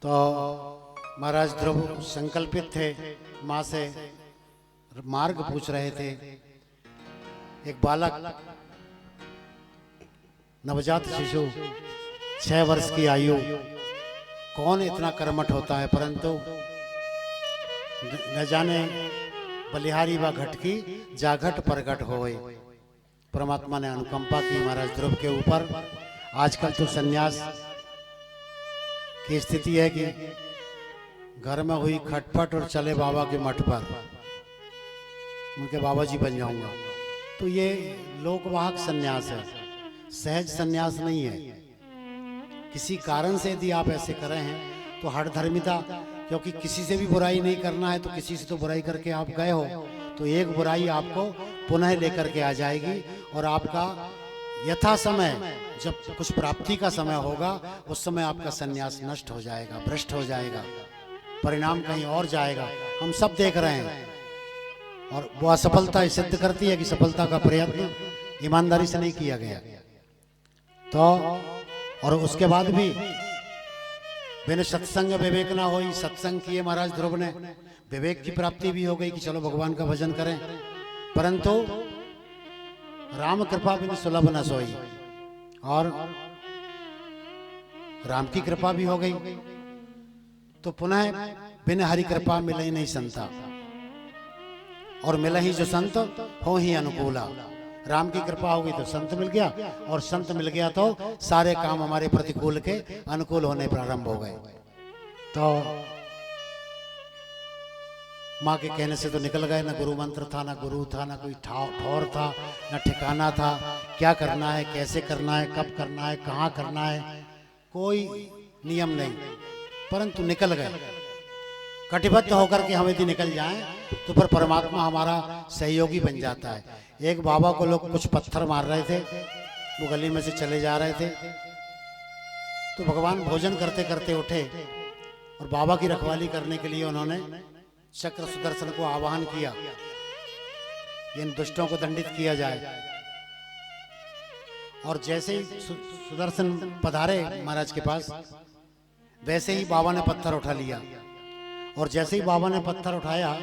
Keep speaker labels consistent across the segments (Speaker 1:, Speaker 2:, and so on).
Speaker 1: तो महाराज ध्रुव संकल्पित थे, माँ से मार्ग पूछ रहे थे। एक बालक नवजात शिशु 6 वर्ष की आयु, कौन इतना कर्मठ होता है, परंतु न जाने बलिहारी व घट की जाघट प्रगट होए। परमात्मा ने अनुकंपा की महाराज ध्रुव के ऊपर। आजकल तो सन्यास की स्थिति है कि घर में हुई खटपट और चले बाबा के मठ पर, उनके बाबा जी बन जाऊंगा। तो ये लोकवाहक सन्यास है, सहज सन्यास नहीं है। किसी कारण से यदि आप ऐसे कर रहे हैं तो हठ धर्मिता, क्योंकि किसी से भी बुराई नहीं करना है, तो किसी से तो बुराई करके आप गए हो, तो एक बुराई आपको पुनः लेकर के आ जाएगी। और आपका यथा समय जब कुछ प्राप्ति का समय होगा, उस समय आपका सन्यास नष्ट हो जाएगा, भ्रष्ट हो जाएगा, परिणाम कहीं और जाएगा। हम सब देख रहे हैं। और वो असफलता सिद्ध करती है कि सफलता का प्रयत्न ईमानदारी से नहीं किया गया। तो और उसके बाद भी बिन सत्संग विवेक ना होई। सत्संग किए महाराज ध्रुव ने, विवेक की प्राप्ति भी हो गई कि चलो भगवान का भजन करें, परंतु राम कृपा बिन सुलभ न सोई। और राम की कृपा भी हो गई तो पुनः बिन हरि कृपा मिले ही नहीं संता, और मिला ही जो संत हो ही अनुकूला। राम की कृपा होगी तो संत मिल गया, और संत मिल गया तो सारे काम हमारे प्रतिकूल के अनुकूल होने प्रारंभ हो गए। तो माँ के कहने से तो निकल गए। ना गुरु मंत्र था, ना गुरु था, ना कोई ठौर था, ना ठिकाना था। क्या करना है, कैसे करना है, कब करना है, कहाँ करना है, कोई नियम नहीं, परंतु निकल गए। कटिबद्ध होकर के हम यदि निकल जाएं तो फिर परमात्मा हमारा सहयोगी बन जाता है। एक बाबा को लोग कुछ पत्थर मार रहे थे, वो गली में से चले जा रहे थे, तो भगवान भोजन करते करते उठे और बाबा की रखवाली करने के लिए उन्होंने चक्र सुदर्शन को आवाहन किया, इन दुष्टों को दंडित किया जाए। और जैसे ही सुदर्शन पधारे महाराज के पास, वैसे ही बाबा ने पत्थर उठा लिया। और जैसे ही बाबा ने पत्थर उठाया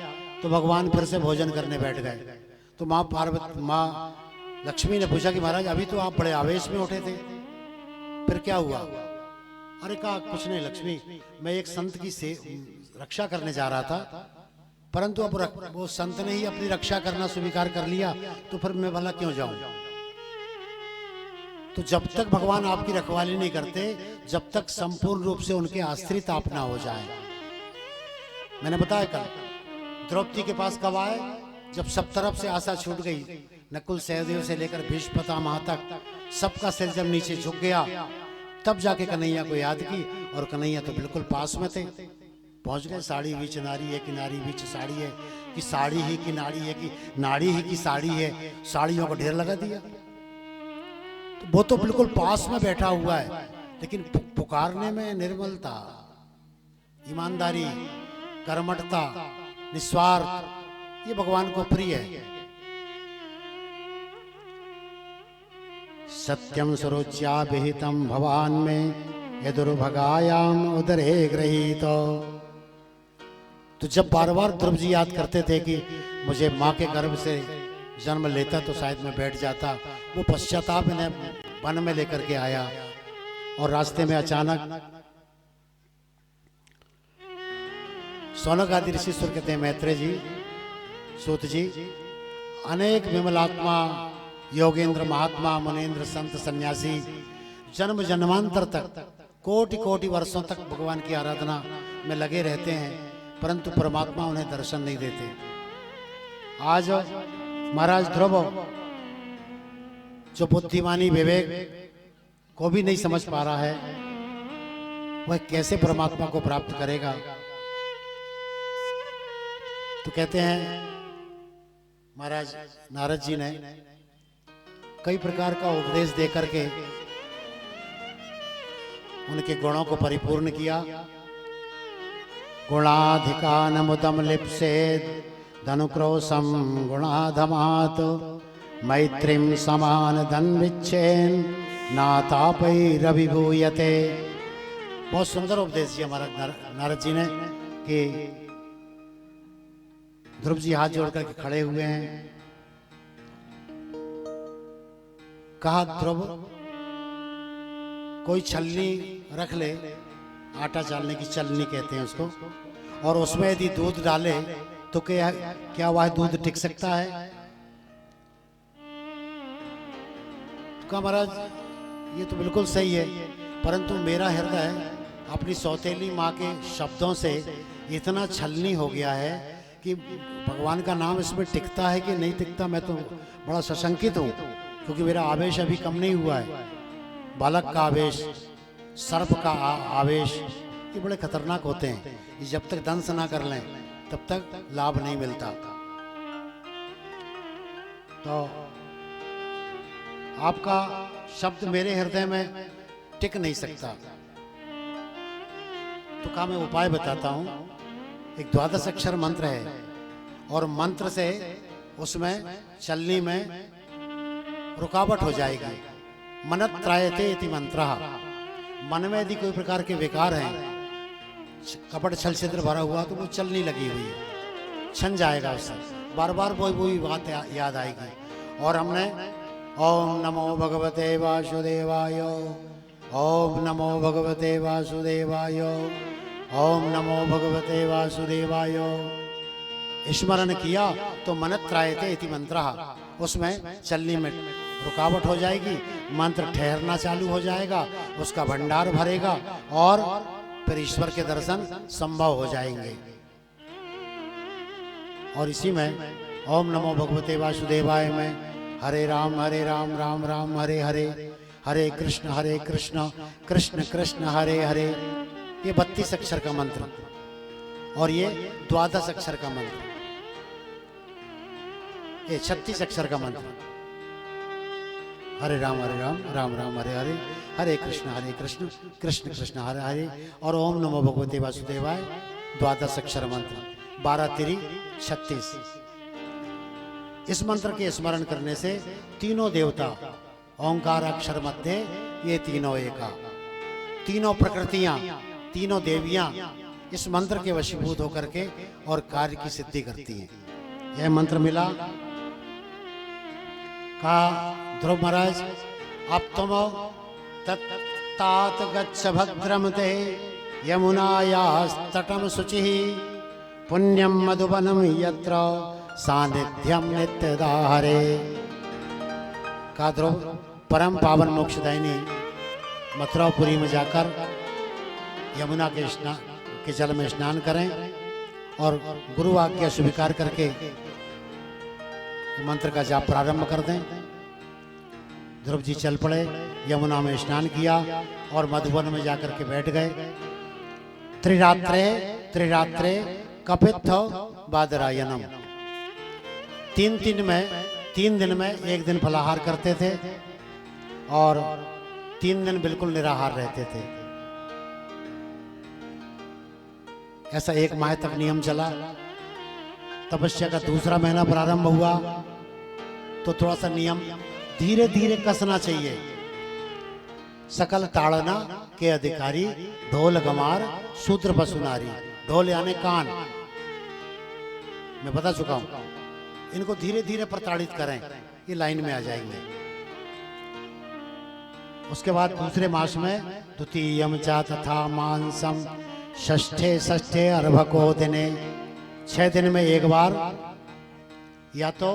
Speaker 1: तो भगवान फिर से भोजन करने बैठ गए। तो माँ पार्वती, माँ लक्ष्मी ने पूछा कि महाराज अभी तो आप बड़े आवेश में उठे थे, फिर क्या हुआ? अरे कहा कुछ नहीं लक्ष्मी, मैं एक संत की रक्षा करने जा रहा था, परंतु अब वो संत ने ही अपनी रक्षा करना स्वीकार कर लिया, तो फिर मैं भला क्यों जाऊं? तो जब तक भगवान आपकी रखवाली नहीं करते, जब तक संपूर्ण रूप से उनके आश्रित आप ना हो जाए। मैंने बताया कल, द्रौपदी के पास कब आए? जब सब तरफ से आशा छूट गई। नकुल सहदेव से लेकर भीष्म पितामह तक सबका सिर जब नीचे झुक गया, तब जाके कन्हैया को याद की। और कन्हैया तो बिल्कुल पास में थे, पहुंच गए। साड़ी बीच नारी है कि नारी बीच साड़ी है, कि साड़ी ही की नाड़ी है, कि नाड़ी ही की साड़ी है, साड़ियों को ढेर लगा दिया। तो वो तो बिल्कुल पास में बैठा हुआ है, लेकिन पुकारने में निर्मलता, ईमानदारी, कर्मठता, निस्वार्थ, ये भगवान को प्रिय है। सत्यम सुरुच्या विहितम भवान में यदुर्भगायाम उदरे गृहीत। तो जब बार बार ध्रुव जी याद करते थे कि मुझे माँ के गर्भ से जन्म लेता तो शायद मैं बैठ जाता, वो पश्चाताप इन्हें वन में लेकर के आया। और रास्ते में अचानक सौनक आदि ऋषि कहते हैं, मैत्रेय जी, सूत जी, अनेक विमलात्मा, योगेंद्र, महात्मा, मुनेन्द्र, संत, सन्यासी जन्म जन्मांतर तक, कोटि कोटि वर्षों तक भगवान की आराधना में लगे रहते हैं, परंतु परमात्मा उन्हें दर्शन नहीं देते। आज महाराज ध्रुव, जो बुद्धिमानी विवेक को भी नहीं समझ पा रहा है, वह कैसे परमात्मा को प्राप्त करेगा? तो कहते हैं महाराज नारद जी ने कई प्रकार का उपदेश देकर के उनके गुणों को परिपूर्ण किया। गुणाधिकानमुदम लिप्सेद धनुक्रोशम गुणाधमात मैत्रीम समान धन विच्छेन नातापैरभिभूयते। बहुत सुंदर उपदेश दिया महाराज नारद जी ने कि ध्रुव जी हाथ जोड़ करके खड़े हुए हैं। कहा ध्रुव कोई छलनी रख ले, आटा चालने की चलनी कहते हैं उसको, और उसमें यदि दूध डाले तो क्या वह दूध टिक सकता है? तो कहा महाराज ये तो बिल्कुल सही है, परंतु मेरा हृदय अपनी सौतेली माँ के शब्दों से इतना छलनी हो गया है कि भगवान का नाम इसमें टिकता है कि नहीं टिकता, मैं तो बड़ा सशंकित हूँ, क्योंकि मेरा आवेश अभी कम नहीं हुआ है। बालक का आवेश, सर्प का आवेश, ये बड़े खतरनाक होते हैं। ये जब तक दंश ना कर लें तब तक लाभ नहीं मिलता। तो आपका शब्द मेरे हृदय में टिक नहीं सकता। तो कहा मैं उपाय बताता हूं। एक 12 अक्षर मंत्र है और मंत्र से उसमें चलनी में रुकावट हो जाएगी। मनत्रायते इति मंत्रः। मन में यदि कोई प्रकार के विकार हैं, कपट छल छिद्र भरा हुआ, तो वो चलनी लगी हुई है, छन जाएगा उससे, बार बार वही बात याद आएगी। और हमने ओम नमो भगवते वासुदेवाय, ओम नमो भगवते वासुदेवाय, ओम नमो भगवते वासुदेवाय स्मरण किया तो मनत्रायते इति मंत्रः, उसमें चलनी में रुकावट हो जाएगी, मंत्र ठहरना चालू हो जाएगा, उसका भंडार भरेगा और फिर ईश्वर के दर्शन संभव हो जाएंगे। और इसी में ओम नमो भगवते वासुदेवाय में हरे राम राम राम हरे हरे, हरे कृष्ण कृष्ण कृष्ण हरे हरे, ये 32 अक्षर का मंत्र और ये 12 अक्षर का मंत्र, ये 36 अक्षर का मंत्र। हरे राम राम राम हरे हरे, हरे कृष्ण कृष्ण कृष्ण हरे हरे, और ओम नमो भगवते वासुदेवाय 12 अक्षर मंत्र, 12 तिरी 36। इस मंत्र के स्मरण करने से तीनों देवता ओंकार अक्षर मध्य, ये तीनों एका, तीनों प्रकृतियां, तीनों देवियां इस मंत्र के वशीभूत होकर के और कार्य की सिद्धि करती हैं। यह मंत्र मिला। कहा ध्रुव महाराज अब तुम तत्तात गच्छ भद्रम ते यमुनायास्तटम शुचिः पुण्यम मधुबनम यत्र सानिध्यम नित्यदाहरे। कहा ध्रुव परम पावन मोक्षदायिनी मथुरापुरी में जाकर यमुना के जल में स्नान करें और गुरु आज्ञा स्वीकार करके मंत्र का जाप प्रारंभ कर दें। ध्रुव जी चल पड़े, यमुना में स्नान किया और मधुबन में जाकर के बैठ गए। त्रिरात्रे कपित्थ बादरायनम, 3 दिन में एक दिन फलाहार करते थे और 3 दिन बिल्कुल निराहार रहते थे। ऐसा 1 माह तक नियम चला। तपस्या का दूसरा महीना प्रारंभ हुआ तो थोड़ा सा नियम धीरे धीरे कसना चाहिए। सकल ताड़ना के अधिकारी ढोल गमार शूद्र पशुनारी, ढोल यानी कान, मैं बता चुका हूं, इनको धीरे धीरे प्रताड़ित करें, ये लाइन में आ जाएंगे। उसके बाद दूसरे मास में द्वितीयम चा तथा मांसम षष्ठे अर्भको दिने, 6 दिन में एक बार या तो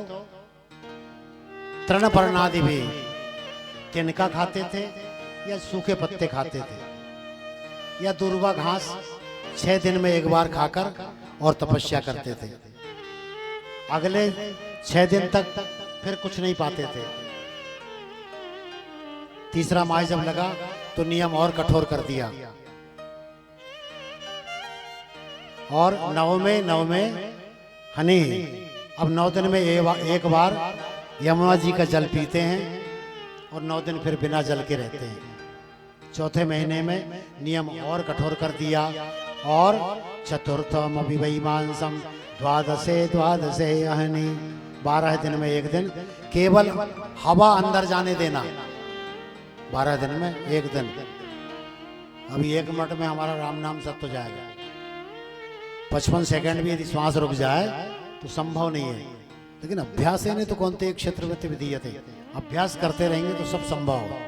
Speaker 1: तृणपर्णादि भी तिनका खाते थे या सूखे पत्ते खाते थे या दुर्वा घास 6 दिन में एक बार खाकर और तपस्या करते थे। अगले 6 दिन तक फिर कुछ नहीं पाते थे। तीसरा माह जब लगा तो नियम और कठोर कर दिया और नवमे हनी, अब 9 दिन में एक बार यमुना जी का जल पीते हैं और 9 दिन फिर बिना जल के रहते हैं। चौथे महीने में नियम और कठोर कर दिया और चतुर्थम अभिवैमांसम द्वादशे अहनी, 12 दिन में एक दिन केवल हवा अंदर जाने देना, 12 दिन में एक दिन अभी 1 मिनट में हमारा राम नाम सत्य हो जाएगा। 55 सेकंड भी यदि श्वास रुक जाए तो संभव नहीं है। लेकिन अभ्यास है नहीं तो कौन एक क्षेत्र में विधीयते, अभ्यास करते रहेंगे तो सब संभव हो।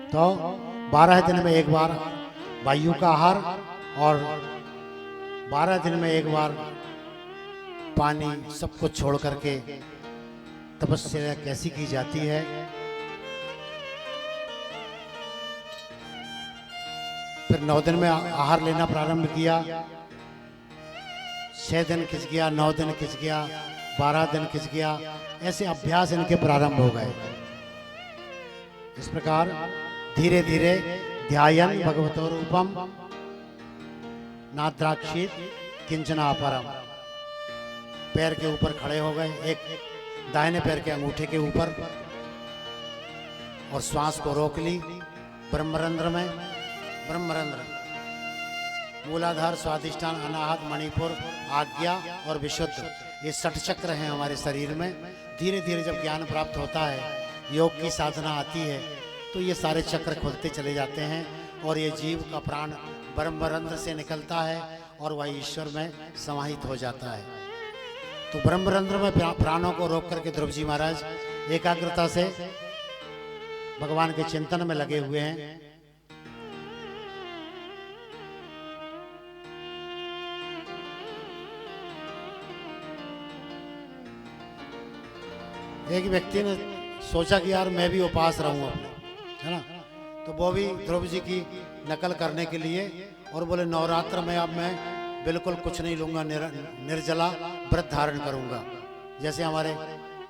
Speaker 1: तो 12 दिन में एक बार वायु का आहार और 12 दिन में एक बार पानी, सब कुछ छोड़ करके तपस्या कैसी की जाती है। फिर 9 दिन में आहार लेना प्रारंभ किया, 6 दिन खिंच गया, 9 दिन खिंच गया, 12 दिन खिंच गया, ऐसे अभ्यास इनके प्रारंभ हो गए। इस प्रकार धीरे धीरे ध्यायन भगवतो रूपम नाद्राक्षित किंचना अपरम, पैर के ऊपर खड़े हो गए, एक दाहिने पैर के अंगूठे के ऊपर, और श्वास को रोक ली ब्रह्मरंध्र में। ब्रह्मरंध्र मूलाधार, स्वादिष्ठान, अनाहत, मणिपुर, आज्ञा और विशुद्ध, ये 60 चक्र हैं हमारे शरीर में। धीरे धीरे जब ज्ञान प्राप्त होता है, योग की साधना आती है, तो ये सारे चक्र खुलते चले जाते हैं और ये जीव का प्राण ब्रह्मरंध्र से निकलता है और वह ईश्वर में समाहित हो जाता है। तो ब्रह्मरंध्र में प्राणों को रोक करके ध्रुव जी महाराज एकाग्रता से भगवान के चिंतन में लगे हुए हैं। एक व्यक्ति ने सोचा कि यार मैं भी उपास रहूं अपने, है ना, तो वो भी ध्रुव जी की नकल करने के लिए और बोले नवरात्र में अब मैं बिल्कुल कुछ नहीं लूंगा, निर्जला व्रत धारण करूंगा, जैसे हमारे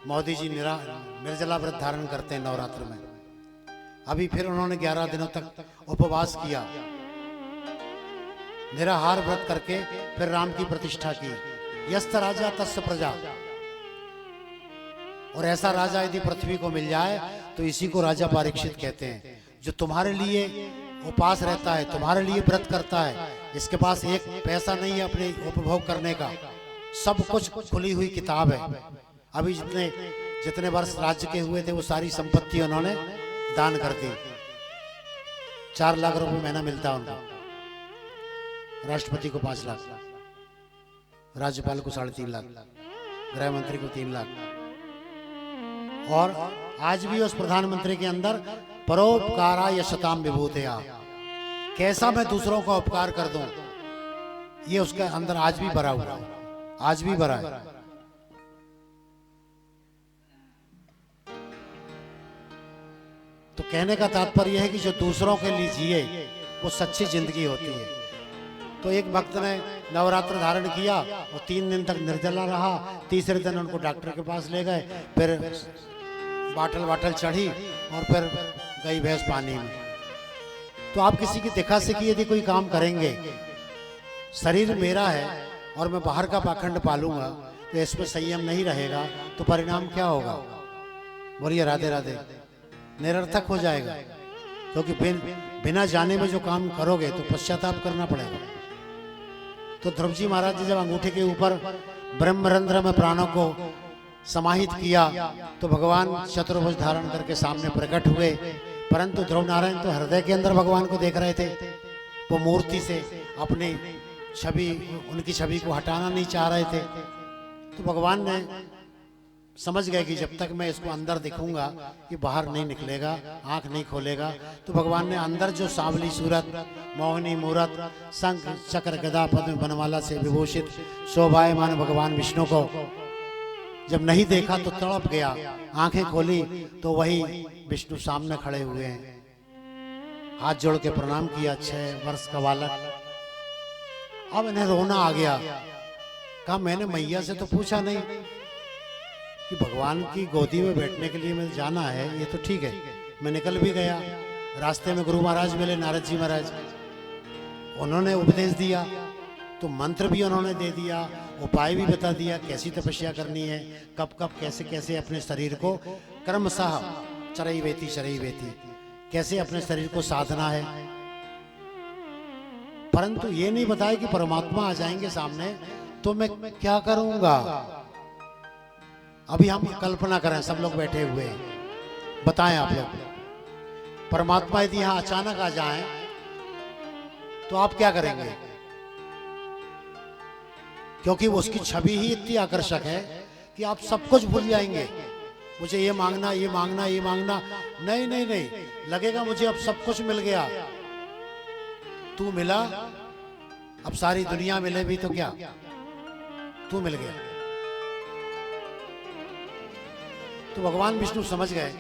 Speaker 1: मोदी जी निर्जला व्रत धारण करते हैं नवरात्र में। अभी फिर उन्होंने 11 दिनों तक उपवास किया, निराहार व्रत करके फिर राम की प्रतिष्ठा की। यस्त राजा तस्य प्रजा, और ऐसा राजा यदि पृथ्वी को मिल जाए तो इसी को राजा परीक्षित कहते हैं, जो तुम्हारे लिए उपास रहता है, तुम्हारे लिए व्रत करता है, इसके पास एक पैसा नहीं है अपने उपभोग करने का, सब कुछ खुली हुई किताब है। अभी जितने वर्ष राज्य के हुए थे वो सारी संपत्ति उन्होंने दान कर दी। 4 लाख रुपए महीना मिलता है उनको, राष्ट्रपति को 5 लाख, राज्यपाल को 3.5 लाख, गृह मंत्री को 3 लाख। और आज भी उस प्रधानमंत्री के अंदर परोपकारा यशताम विभूतया, कैसा मैं दूसरों का उपकार कर दूं, ये उसके अंदर आज भी भरा हुआ है, आज भी भरा है। तो कहने का तात्पर्य है कि जो दूसरों के लिए जिए वो सच्ची जिंदगी होती है। तो एक भक्त ने नवरात्र धारण किया और 3 दिन तक निर्जला रहा, तीसरे दिन उनको डॉक्टर के पास ले गए, फिर बाटल चढ़ी और फिर गई भैंस पानी में। तो आप किसी की दिखा से कि यदि कोई काम करेंगे, शरीर मेरा है और मैं बाहर का पाखंड पालूंगा, तो इसमें संयम नहीं रहेगा तो परिणाम क्या होगा? बोलिए राधे राधे। निरर्थक हो जाएगा, क्योंकि बिना जाने में जो काम करोगे तो पश्चाताप करना पड़ेगा। तो ध्रुव जी महाराज जी जब अंगूठे के ऊपर ब्रह्मरंध्र में प्राणों को समाहित किया तो भगवान चतुर्भुज धारण करके सामने प्रकट हुए, परंतु ध्रुव नारायण तो हृदय के अंदर भगवान को देख रहे थे। वो मूर्ति से अपनी छवि, उनकी छवि को हटाना नहीं चाह रहे थे। तो भगवान ने समझ गए कि जब तक मैं इसको अंदर दिखूंगा ये बाहर नहीं निकलेगा, आंख नहीं खोलेगा। तो भगवान ने अंदर जो सांवली सूरत, मोहनी मूरत, शंख चक्र गदा पद्म बनमाला से विभूषित शोभायमान भगवान विष्णु को जब नहीं देखा तो तड़प गया। आंखें खोली तो वही विष्णु सामने खड़े हुए हैं। हाथ जोड़ के प्रणाम किया, 6 वर्ष का बालक। अब इन्हें रोना आ गया। कहा मैंने मैया से तो पूछा नहीं कि भगवान की गोदी में बैठने के लिए मुझे जाना है, ये तो ठीक है, मैं निकल भी गया। रास्ते में गुरु महाराज मिले, नारद जी महाराज, उन्होंने उपदेश दिया, तो मंत्र भी उन्होंने दे दिया, उपाय भी बता दिया कैसी तपस्या करनी है, कब कब कैसे कैसे अपने शरीर को क्रमशः चरई बेती कैसे अपने शरीर को साधना है। परंतु ये नहीं बताया कि परमात्मा आ जाएंगे सामने तो मैं क्या करूंगा। अभी हम कल्पना करें, सब लोग बैठे हुए हैं, बताएं आप लोग, परमात्मा यदि यहाँ अचानक आ जाएं तो आप क्या करेंगे? क्योंकि उसकी छवि ही इतनी आकर्षक है कि आप सब कुछ भूल जाएंगे। मुझे ये मांगना, ये मांगना, ये मांगना, नहीं नहीं नहीं, लगेगा मुझे अब सब कुछ मिल गया। तू मिला, अब सारी दुनिया मिले भी तो क्या, तू मिल गया। तो भगवान विष्णु समझ गए,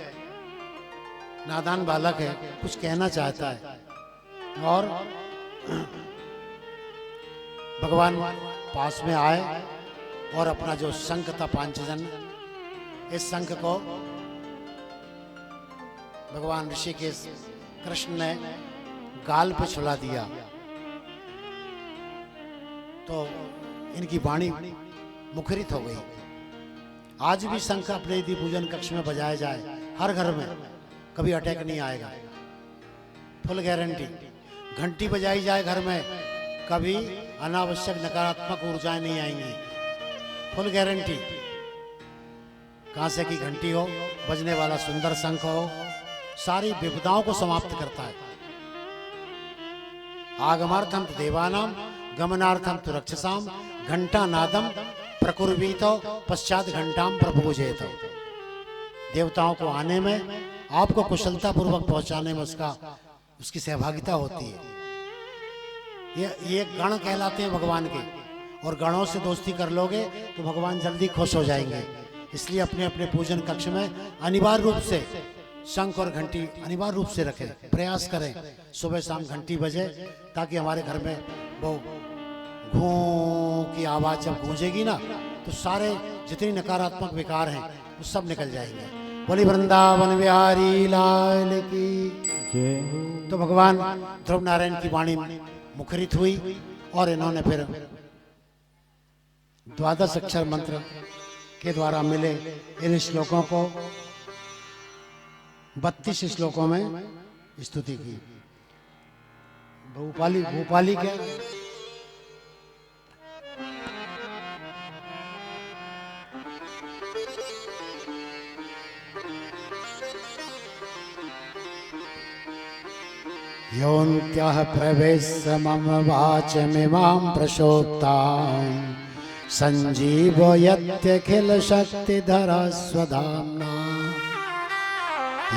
Speaker 1: नादान बालक है, कुछ कहना चाहता है। और भगवान पास में आए और अपना जो शंख था पांचजन्य, इस शंख को भगवान ऋषिकेश कृष्ण ने गाल पे छुला दिया। तो इनकी वाणी मुखरित हो गई। आज भी शंख अपने यदि पूजन कक्ष में बजाया जाए, हर घर में, कभी अटैक नहीं आएगा, फुल गारंटी। घंटी बजाई जाए घर में, कभी अनावश्यक नकारात्मक ऊर्जाएं नहीं आएंगी, फुल गारंटी। कांसे की घंटी हो, बजने वाला सुंदर शंख हो, सारी विपदाओं को समाप्त करता है। आगमार्थम तो देवानाम, गमनार्थम तो रक्षसाम, घंटा नादम प्रकुर्वीतो पश्चात घंटाम प्रपूजेतो। देवताओं को आने में, आपको कुशलता पूर्वक पहुंचाने में उसकी सहभागिता होती है। ये गण कहलाते हैं भगवान के, और गणों से दोस्ती कर लोगे तो भगवान जल्दी खुश हो जाएंगे। इसलिए अपने अपने पूजन कक्ष में अनिवार्य रूप से शंख और घंटी अनिवार्य रूप से रखें, प्रयास करें सुबह शाम घंटी बजे, ताकि हमारे घर में वो घूं की आवाज जब गूंजेगी ना, तो सारे जितनी नकारात्मक विकार हैं वो सब निकल जाएंगे। बोली वृंदावन बिहारी लाल की। तो भगवान ध्रुव नारायण की वाणी मुखरित हुई और इन्होंने फिर 12 अक्षर मंत्र के द्वारा मिले इन श्लोकों को 32 श्लोकों में स्तुति की। भूपाली क्या योऽन्त्यः प्रवेश्य मम वाचमिमां प्रशोक्तां सञ्जीवयत्यखिलशक्तिधरा स्वधाम्ना।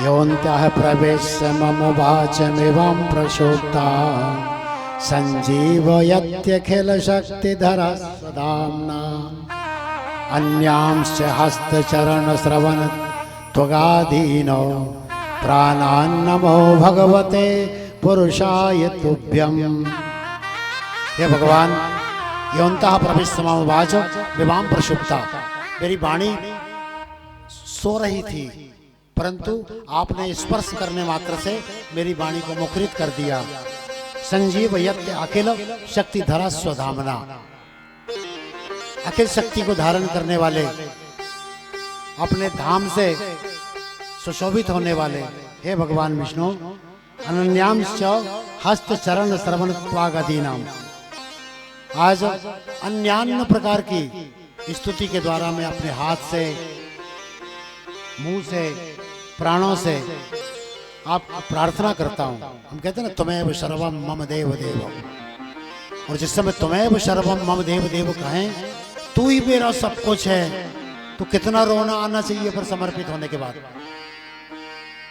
Speaker 1: योऽन्त्यः प्रवेश्य मम वाचमिमां प्रशोक्तां सञ्जीवयत्यखिलशक्तिधरा स्वधाम्ना। अन्यांश्च हस्तचरणश्रवण त्वगादीनो प्राणान्नमो भगवते पुरुषाय तुभ्यम। हे भगवान, योऽन्तः प्रविश्य मम वाचो विवाम प्रशुप्ता। मेरी वाणी सो रही थी, परंतु आपने स्पर्श करने मात्र से मेरी वाणी को मुखरित कर दिया। संजीव यत्य अखिल शक्ति धरा स्वधामना। अखिल शक्ति को धारण करने वाले, अपने धाम से सुशोभित होने वाले हे भगवान विष्णु, अनन्यांश्च हस्त चरण श्रवण त्वागदीनाम। आज अन्यान्य प्रकार की स्तुति के द्वारा मैं अपने हाथ से, मुंह से, प्राणों से आप प्रार्थना करता हूं। हम कहते हैं ना, त्वमेव सर्वम मम देव देव, और जिस समय त्वमेव सर्वम मम देव देव कहें, तू ही मेरा सब कुछ है, तो कितना रोना आना चाहिए पर समर्पित होने के बाद।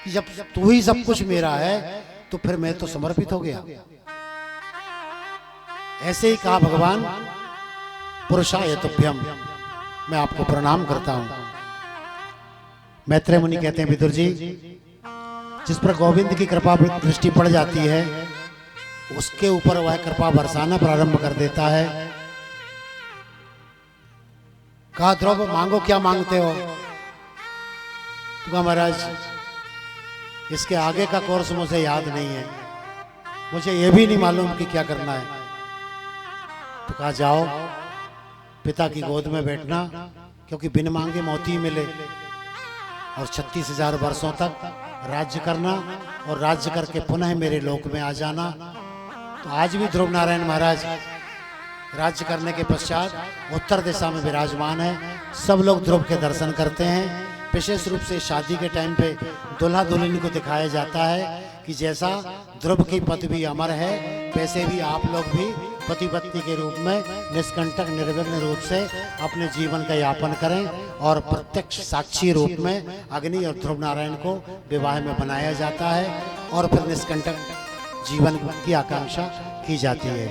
Speaker 1: जब तू ही सब कुछ मेरा है तो फिर मैं तो समर्पित हो गया। ऐसे ही कहा भगवान, पुरुषाय तुभ्यम, मैं आपको प्रणाम करता हूं। मैत्रेय मुनि कहते हैं, विदुर जी, जिस पर गोविंद की कृपा दृष्टि पड़ जाती है, उसके ऊपर वह कृपा बरसाना प्रारंभ कर देता है। कहा, ध्रुव मांगो, क्या मांगते हो? तो कहा, महाराज इसके आगे का कोर्स मुझे याद नहीं है, मुझे यह भी नहीं मालूम कि क्या करना है। तो कहा, जाओ पिता की गोद में बैठना, क्योंकि बिन मांगे मोती मिले, और 36,000 वर्षों तक राज्य करना, और राज्य करके पुनः मेरे लोक में आ जाना। तो आज भी ध्रुव नारायण महाराज राज्य करने के पश्चात उत्तर दिशा में विराजमान है। सब लोग ध्रुव के दर्शन करते हैं। विशेष रूप से शादी के टाइम पे दुल्हा दुल्हन को दिखाया जाता है कि जैसा ध्रुव की पदवी अमर है, वैसे भी आप लोग भी पति पत्नी के रूप में निष्कंटक निर्विघ्न रूप से अपने जीवन का यापन करें और प्रत्यक्ष साक्षी रूप में अग्नि और ध्रुव नारायण को विवाह में बनाया जाता है और फिर निष्कंटक जीवन की आकांक्षा की जाती है।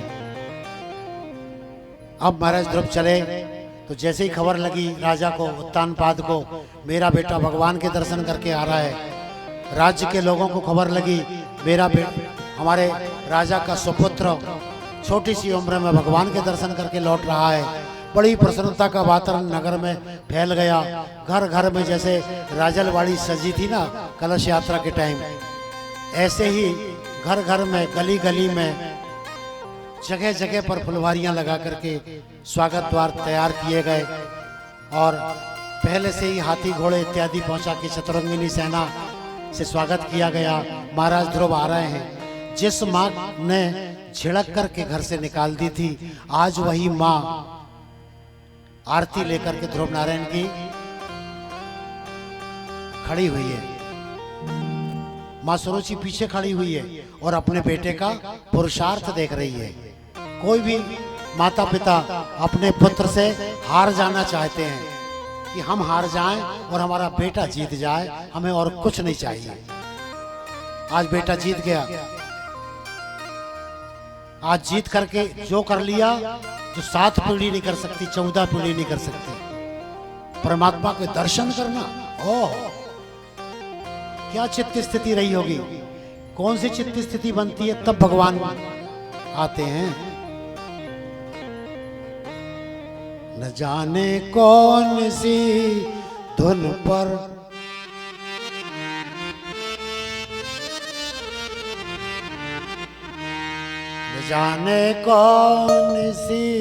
Speaker 1: अब महाराज ध्रुव चले तो जैसे ही खबर लगी राजा को, उत्तानपाद को, मेरा बेटा भगवान के दर्शन करके आ रहा है, राज्य के लोगों को खबर लगी मेरा हमारे राजा का सुपुत्र छोटी सी उम्र में भगवान के दर्शन करके लौट रहा है, बड़ी प्रसन्नता का वातावरण नगर में फैल गया। घर घर में जैसे राजलवाड़ी सजी थी ना कलश यात्रा के टाइम, ऐसे ही घर घर में, गली गली में, जगह जगह पर फुलवारियां लगा करके स्वागत द्वार तैयार किए गए और पहले से ही हाथी घोड़े इत्यादि पहुंचा के चतुरंगिनी सेना से स्वागत किया गया। महाराज ध्रुव आ रहे हैं। जिस माँ ने झिड़क करके घर से निकाल दी थी, आज वही माँ आरती लेकर के ध्रुव नारायण की खड़ी हुई है। माँ सुरुचि पीछे खड़ी हुई है और अपने बेटे का पुरुषार्थ देख रही है। कोई भी माता पिता अपने पुत्र से हार जाना चाहते हैं कि हम हार जाएं और हमारा बेटा जीत जाए, हमें और कुछ नहीं चाहिए। आज बेटा जीत गया, आज जीत करके जो कर लिया, जो 7 पीढ़ी नहीं कर सकती, 14 पीढ़ी नहीं कर सकती, परमात्मा के दर्शन करना, ओह क्या चित्त स्थिति रही होगी। कौन सी चित्त स्थिति बनती है तब भगवान आते हैं। न जाने कौन सी धुन पर न जाने कौन सी